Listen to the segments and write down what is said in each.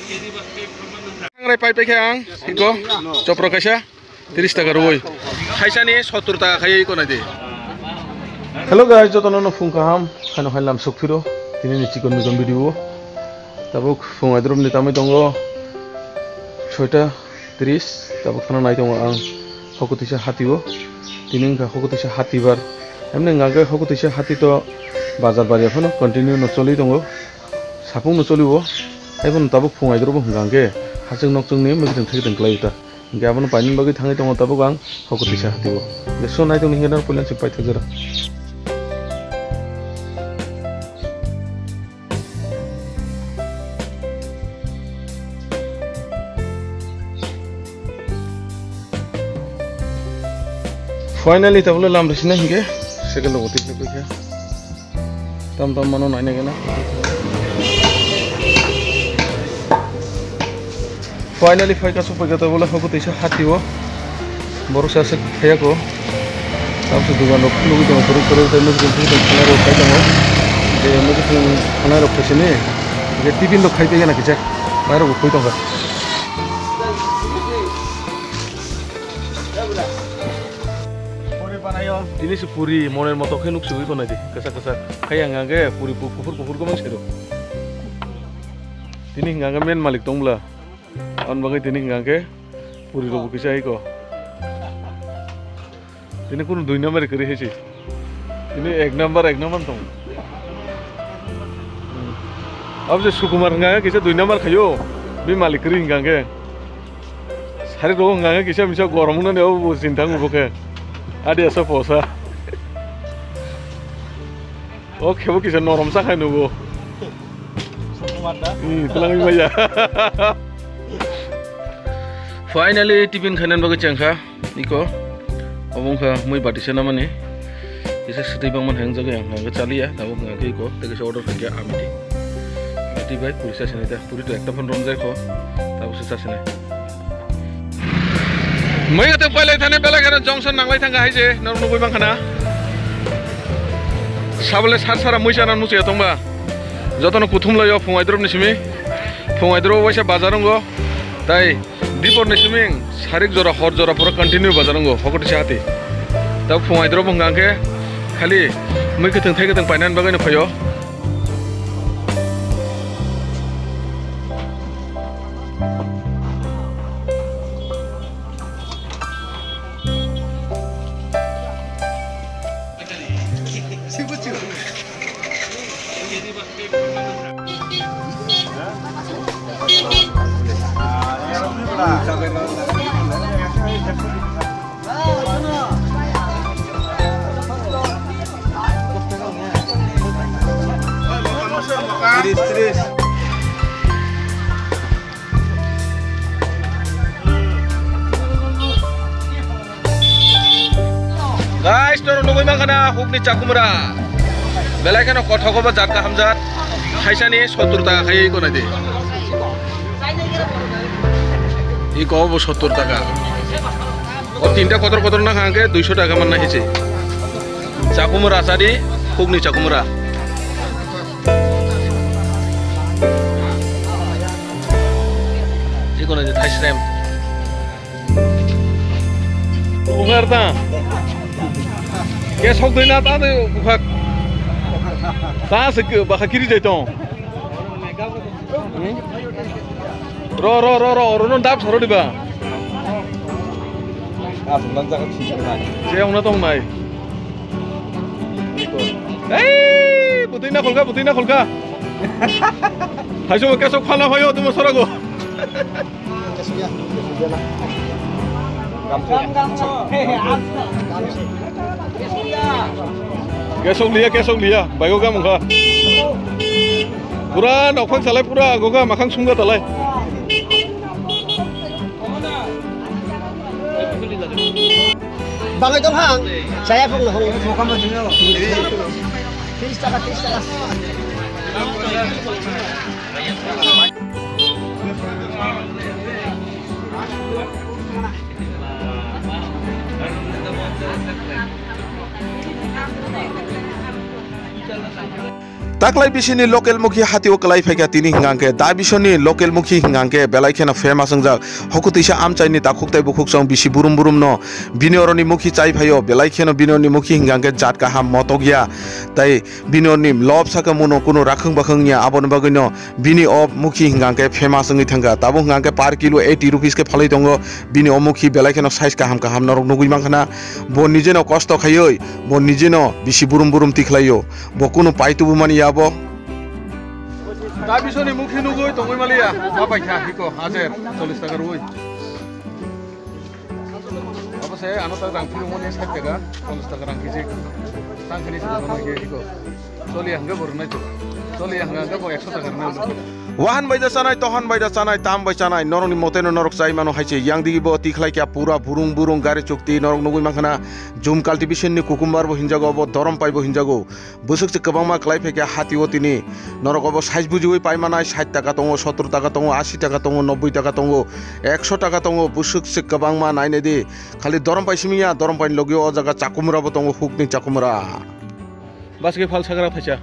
Angrai pai pai kaya ang iko copro kaisa 30 taka ruoi kaisa ni 70 taka kaya iko na di. Hello guys, jotono no phung kaham khano khalam sukphiro tini ni chikon mikon video tabuk phung adrom ni tamai tongo 6:30 tabuk khano nai tongo ang hokutisa hatibo tini ka hokutisa hatibar emne ngaga hokutisa hati to bazar bari aphono continue no choli tongo sapung no cholibo ebon tabuk phung adrom hungangge hajeng nokjong ni mujeng thegdeng klaita gabon painin bagi thangai tongo tabuk ang hokutisa hatibo leso nai tong hingenar pulan sipai thajara. Finally tablo lam resina hinge second logotik le kya tam mano naine gena finally phai ka supai ka tablo hogo tisa hatibo borusa se khaya ko tam se dugan ro logi to kore te mujhe to khana ro khai tamo je mujhe khana ro khasine je tiffin lo khai te gena kicha bairo ko khoi to ini sepuri moner motor kenuk suwi kau nanti kesak kayak ngangge puri pupur kau mangsiro ini ngangge men malik tongla on bagai ini ngangge puri robu kisah iko ini kun 2 number kiri heci ini 1 number tong अब जो सुकुमार ngangge kisah 2 number kayo bi malik kiri ngangge hari rogo ngangge kisah misal goramun nanti aku sintang uboke ada asa posa. Oke, bu kisah norom sah kan bu. Telang maya. Finally, tipin kanan bagai cangka, niko. Omong ka, mui batisa nama nih. Bisa sedih bangun hang jaga yang nggak cali ya, tahu nggak kiko. Tadi saya order kerja amiti. Amiti baik, purisa sini dah. Puri tu ekta pun romzai ko. Tahu susah sini. Mai kata pala thane bela kana junction nanglai thanga haije narnu boi bangkhana sabole sar muisa nan musi atongba jotono kuthum layo fungaidrop nisimi fungaidrop waisa bazarongo tai dipor nisiming sarik jora hor jora pura continue bazarongo hokoti sahati ta fungaidrop ngangke khali mui ketheng thai ketheng painan bagai no phayo Tris. Guys, dorong nungguin makana hukni cakumra. Belai kan kota kota jat ka hamzat. Kaisa ni 70 taka kaya iko nanti. Iko bo 70 taka. Oh tinta kotor na hangke 200 taka man nahi sih. Cakumra sadi hukni cakumra. Iko nanti thais rem. Bukhar ta. Kes hok dina ta de bukhak. Ta se bakha kiri jaitong. Ro non dap saro diba. Aslan jaga sisang nai. Siang na tong nai. Hey, putina kolka. Hajo kesok khala hoyo tumo sorago. Kesok liya, bayo ka mungka. Pura nokfang salai pura goga makang sungga talai. Bang itu hang, saya pun mau kamu dulu. Tista. Taklai bisini local mukhi hati o kalai phaikia tini hingangke da bisoni local mukhi hingangke belai khena famous angjak hokutisa amchaini takhuktai bukhuk song bisi burum burum no binioroni mukhi chai phaio belai khena binioroni mukhi hingangke jat ka ham motogya tai biniorni lob saka muno kuno rakhung bakhungnya abon bagino bini ob mukhi hingangke famous angi thanga tabo hingangke per kilo 80 rupees ke phalai tongo bini o mukhi belai khena size ka ham norok nugui mangkhana bo nijeno kosto khaioi bo nijeno bisi burum burum tikhlaio bo kuno paitubu mani yabo da bisoni mukhi nugui tongoi malia apa kha hiko hajer 40 টাকা রুই অবশ্যই আনতা রাংফিলু মনে 60 টাকা 50 টাকা রাংকিছে সাংখানি সামনে গিয়ে হiko চলি হাঙ্গে বরনাই তো চলি হাঙ্গে কো 100 টাকা না Wahan baida sanai tohan baida sanai tam bai sanai noroni moteno norok sai mano haiche yang digi bo tikhlai kya pura burung burung gari chukti norok nugui mangkhana jum cultivation ni kukumbar bo hinjago bo dorom pai bo hinjago busuk se kabangma klai phekya hati o tini norok bo size bujui pai manai 60 টাকা tongo 70 টাকা tongo 80 টাকা tongo 90 টাকা tongo 100 টাকা tongo busuk se kabangma naine di khali dorom pai simiya dorom pai logio o jaga chakumra bo tongo hukni chakumra baske phal sagara phacha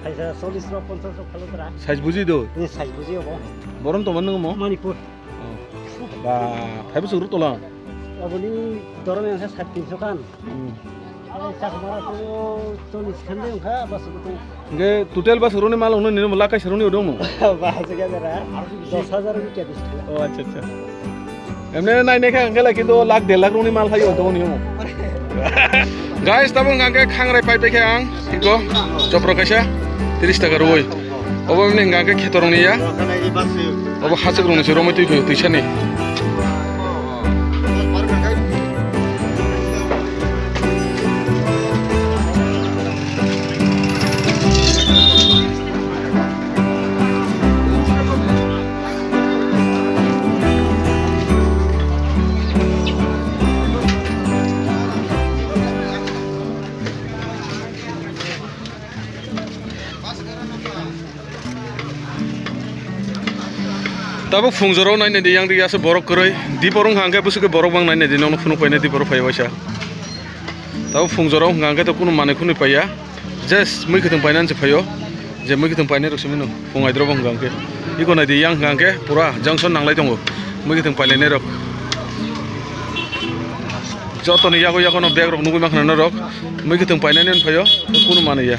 Saya 40 ro 50 ro khalo tara. Size buji do. Ini size buji apa? Boron to manung mo. Manipur. Ba, thai bu tola. Aboni dorom yang 300 kan. Cak mara to 40 kan deh enggak bas itu. Nge total bas rone mal ono nino lakai seroni odong mo. Bahas ke jara 10000 rupiah bis. Oh acha acha. Emne nai nekha angela kido lakh 1.5 lakh roni mal khai odong ni mo. Guys, tabung ngangke khangrai pai pekhe ang hiko jopro kaisa 30 টাকা রুই obo mne ngangke khetorong ni ya obo hasek rong ni romoi tui tuisani Tabu fungjoro naine di yang dia se borok koroi di borong hangke busuke borok bang naine di nono phunu paine di borok phai waisa tabu fungjoro hangke to kuno mane khunu paya just mui khutung painan se phayo je mui khutung paine roksumino fungai dro bang hangke iko nai di yang hangke pura junction nanglai tongo mui khutung pailene rok jotoni yago yago no bag rok nugui makhana rok mui khutung painane phayo kuno mane ya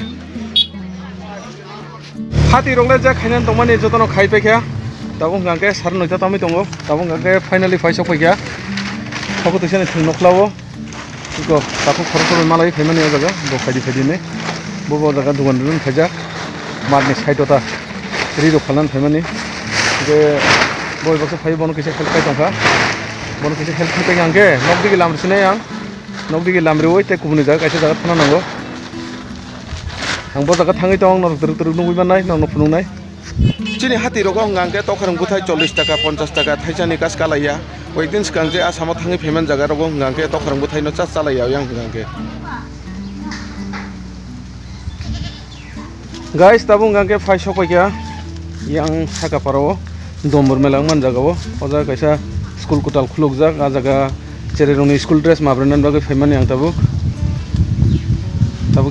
hati rongle ja khainan tongmani jotono khai pekha tabung ngangke sar noita tami tongo tabung ngangke finally paisa phaikya phoku tisane thung noklawo iko taku khorokor malai phaimani o jaga bo khaidi ne bo jaga dugan dun khaja marni side ota ri ro khalan phaimani ge boy bokse phai bono kise help pai tongka bono kise help pai ngangke nokdigi lamri sine yang nokdigi lamri oi te kubuni jaga kaisa jaga thana nango ang bo jaga thangi tong nor teruk nungui manai nang phunung nai Chini hati rogo ngangke tokharang buthai 40 টাকা 50 টাকা thaisani kas kalaya oidin skangje asamo thangi payment jaga rogo ngangke tokharang buthai no cha chalaya yang ngangke Guys tabung ngangke phaisa koikya yang saka paro domor melang man jaga o oja kaisa school kutal khuluk jak a jaga chereroni school dress mabrenan bage phaimani ang tabuk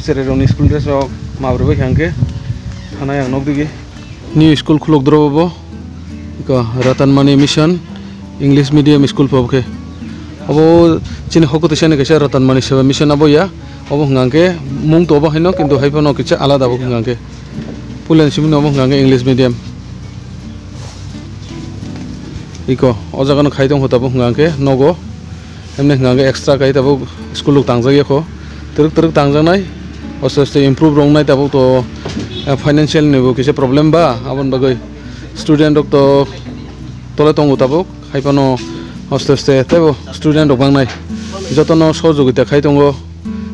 chereroni school dress rok mabrebe khangke thana yang nokdigi New school khulok drobo ko Ratanmani mission English medium school pobke abo chini hokote sene kaisa Ratanmani seva mission abo ya abo ngangke mung to abo haino kintu haipono kicha alada abo ngangke pulen simino abo ngangke English medium iko ojagano khaitong hotabo ngangke nogo emne ngangke extra kai tabo school luk tangjagi kho teruk tangjanai oste improve rong nai tabo to financial nebo kise problem ba abon bagai student rok to tole tongo tabo haipano oste tebo student rok bangnai jotono sojogita khai tongo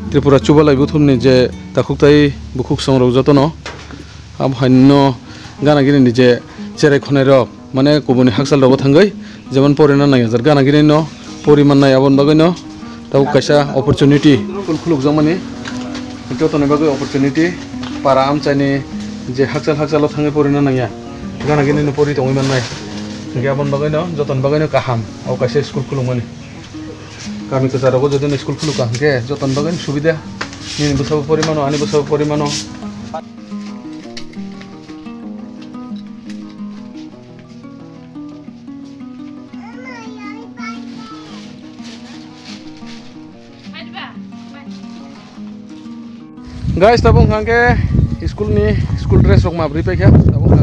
Tripura chubalai buthumni je takhuktai bukhuk song rok jotono ab hanno gana gini ni je cherai khonai rok mane kubuni haksal rok thangai jemon porina nai jar gana gini no poriman nai abon bagai no tabo kaisa opportunity khuluk jamani jotono bagai opportunity para amchani je haksal thangai porina nangya gana gini no pori tongoi manai gabon bagai no joton bagai no kaham au kaisa school khulungmani kami kesarago jodin school khuluka ke joton bagai subida ni busau porimano ani busau porimano Guys, tabung hangke school dress rok mabri paikha tabung